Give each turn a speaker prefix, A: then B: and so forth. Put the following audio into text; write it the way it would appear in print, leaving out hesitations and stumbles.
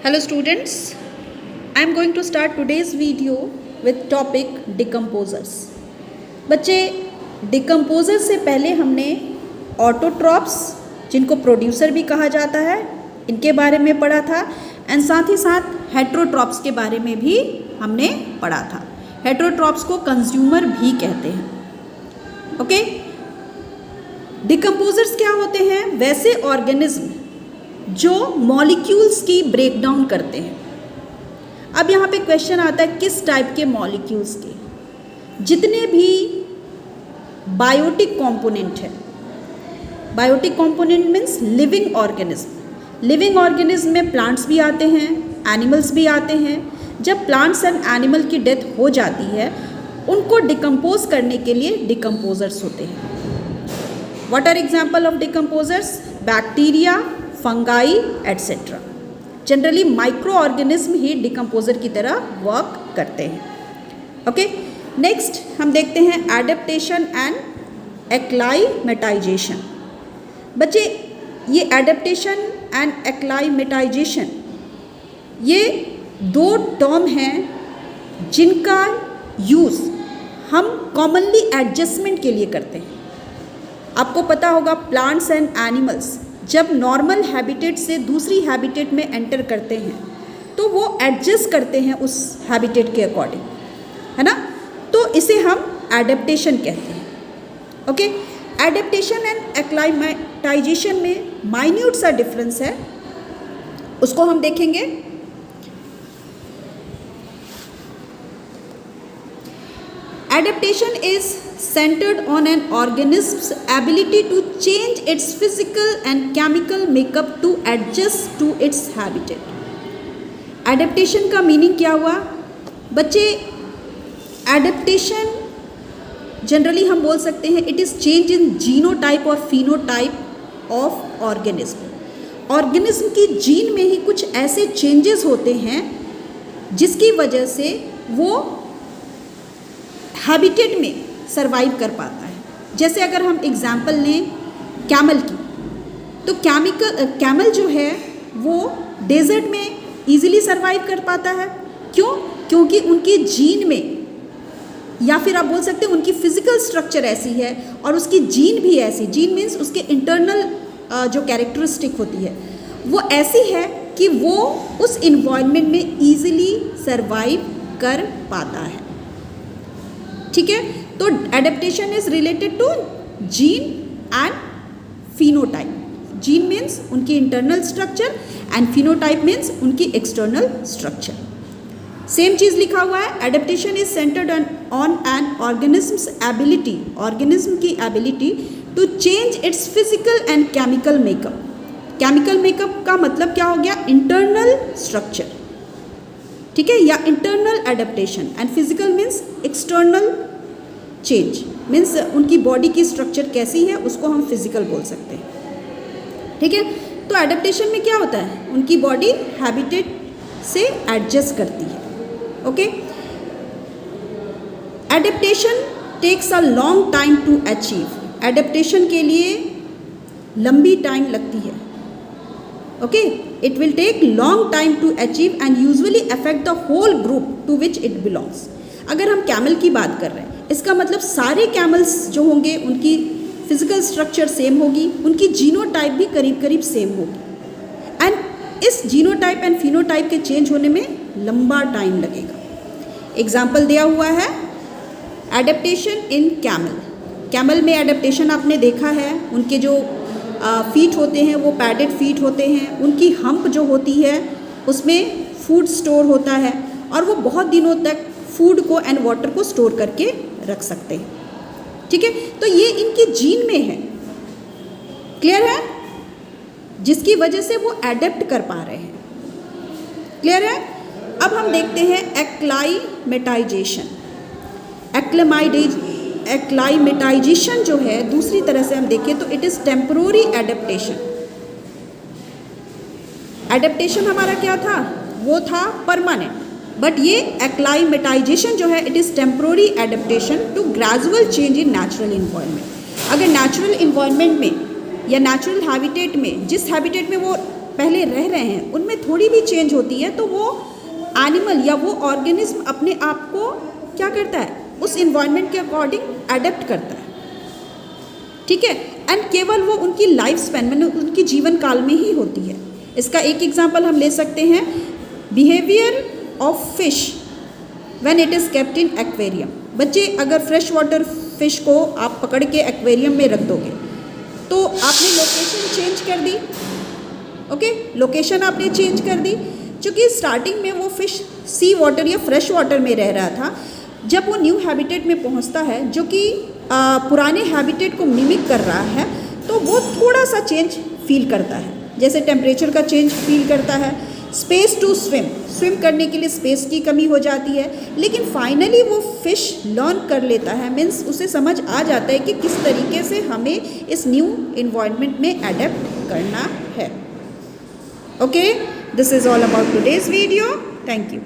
A: Hello students, I am going to start today's video with topic decomposers. बच्चे decomposer से पहले हमने autotrophs जिनको प्रोड्यूसर भी कहा जाता है इनके बारे में पढ़ा था एंड साथ ही साथ हेट्रोट्रॉप्स के बारे में भी हमने पढ़ा था। हेट्रोट्रॉप्स को कंज्यूमर भी कहते हैं। ओके, डिकम्पोजर्स क्या होते हैं? वैसे ऑर्गेनिज्म जो मॉलिक्यूल्स की ब्रेकडाउन करते हैं। अब यहाँ पे क्वेश्चन आता है किस टाइप के मॉलिक्यूल्स के? जितने भी बायोटिक कंपोनेंट है, biotic component means living organism. Living organism में प्लांट्स भी आते हैं, एनिमल्स भी आते हैं। जब प्लांट्स एंड एनिमल की डेथ हो जाती है उनको डिकम्पोज करने के लिए डिकम्पोजर्स होते हैं। What are example of decomposers? Bacteria, fungi etcetera. Generally micro organism ही डिकम्पोजर की तरह वर्क करते हैं। ओके, नेक्स्ट हम देखते हैं एडेप्टेशन एंड एक्लाइमेटाइजेशन। बच्चे ये एडेप्टेशन एंड एक्लाइमेटाइजेशन ये दो टर्म हैं जिनका यूज़ हम कॉमनली एडजस्टमेंट के लिए करते हैं। आपको पता होगा प्लांट्स एंड एनिमल्स जब नॉर्मल हैबिटेट से दूसरी हैबिटेट में एंटर करते हैं तो वो एडजस्ट करते हैं उस हैबिटेट के अकॉर्डिंग, है ना? तो इसे हम एडेप्टेशन कहते हैं। ओके, एडेप्टेशन एंड एक्लाइमेटाइजेशन में माइन्यूट सा डिफरेंस है, उसको हम देखेंगे। Adaptation is centered on an organism's ability to change its physical and chemical makeup to adjust to its habitat. Adaptation का मीनिंग क्या हुआ? बच्चे एडेप्टेशन जनरली हम बोल सकते हैं it is change in genotype और फिनोटाइप ऑफ ऑर्गेनिज्म। ऑर्गेनिज्म की जीन में ही कुछ ऐसे चेंजेस होते हैं जिसकी वजह से वो हैबिटेट में सरवाइव कर पाता है। जैसे अगर हम एग्जाम्पल लें कैमल की, तो कैमल जो है वो डेजर्ट में इजीली सरवाइव कर पाता है। क्यों? क्योंकि उनकी जीन में, या फिर आप बोल सकते हैं उनकी फिजिकल स्ट्रक्चर ऐसी है और उसकी जीन भी ऐसी, जीन मीन्स उसके इंटरनल जो कैरेक्टरिस्टिक होती है वो ऐसी है कि वो उस इन्वायरमेंट में ईजिली सरवाइव कर पाता है। ठीक है, तो adaptation is related to gene and phenotype. Gene means उनकी internal structure and phenotype means उनकी एक्सटर्नल स्ट्रक्चर। सेम चीज़ लिखा हुआ है, adaptation is centred on an organism's ability, organism की ability to change its physical and chemical makeup. Chemical makeup का मतलब क्या हो गया? इंटरनल स्ट्रक्चर, ठीक है, या internal adaptation. And physical means external change, means उनकी बॉडी की स्ट्रक्चर कैसी है उसको हम फिजिकल बोल सकते हैं। ठीक है, तो एडेप्टेशन में क्या होता है? उनकी बॉडी हैबिटेट से एडजस्ट करती है। Okay, adaptation takes a long time to achieve. Adaptation के लिए लंबी टाइम लगती है। Okay, it will take long time to achieve and usually affect the whole group to which it belongs. अगर हम कैमल की बात कर रहे हैं, इसका मतलब सारे कैमल्स जो होंगे उनकी फिजिकल स्ट्रक्चर सेम होगी, उनकी जीनोटाइप भी करीब करीब सेम होगी एंड इस जीनोटाइप एंड फिनोटाइप के चेंज होने में लंबा टाइम लगेगा। एग्जाम्पल दिया हुआ है एडेप्टेशन इन कैमल। कैमल में एडेप्टेशन आपने देखा है, उनके जो फीट होते हैं वो पैडेड फीट होते हैं, उनकी हम्प जो होती है उसमें फूड स्टोर होता है और वो बहुत दिनों तक फूड को एंड वाटर को स्टोर करके रख सकते हैं। ठीक है, तो ये इनकी जीन में है। क्लियर है? जिसकी वजह से वो एडेप्ट कर पा रहे हैं। क्लियर है? अब हम देखते हैं एक्लाइमेटाइजेशन। एक्लाइमेटाइजेशन जो है दूसरी तरह से हम देखें तो it is temporary adaptation. Adaptation हमारा क्या था? वो था परमानेंट, बट ये एक्लाइमेटाइजेशन जो है it is temporary adaptation to gradual change in natural environment. अगर नेचुरल इन्वायरमेंट में या नेचुरल हैबिटेट में, जिस हैबिटेट में वो पहले रह रहे हैं उनमें थोड़ी भी चेंज होती है तो वो एनिमल या वो ऑर्गेनिज्म अपने आप को क्या करता है, उस इन्वायरमेंट के अकॉर्डिंग एडेप्ट करता है, ठीक है। एंड केवल वो उनकी लाइफ स्पैन में, उनकी जीवन काल में ही होती है। इसका एक एग्जांपल हम ले सकते हैं, behaviour of fish when it is kept in aquarium. बच्चे, अगर फ्रेश वाटर फिश को आप पकड़ के एक्वेरियम में रख दोगे तो आपने लोकेशन चेंज कर दी, ओके, लोकेशन आपने चेंज कर दी। क्योंकि स्टार्टिंग में वो फिश सी वाटर या फ्रेश वाटर में रह रहा था, जब वो न्यू हैबिटेट में पहुंचता है जो कि पुराने हैबिटेट को मिमिक कर रहा है, तो वो थोड़ा सा चेंज फील करता है, जैसे टेम्परेचर का चेंज फील करता है, स्पेस टू स्विम करने के लिए स्पेस की कमी हो जाती है। लेकिन फाइनली वो फिश लर्न कर लेता है, मीन्स उसे समझ आ जाता है कि किस तरीके से हमें इस न्यू इन्वायरमेंट में एडेप्ट करना है। Okay, this is all about today's video. Thank you.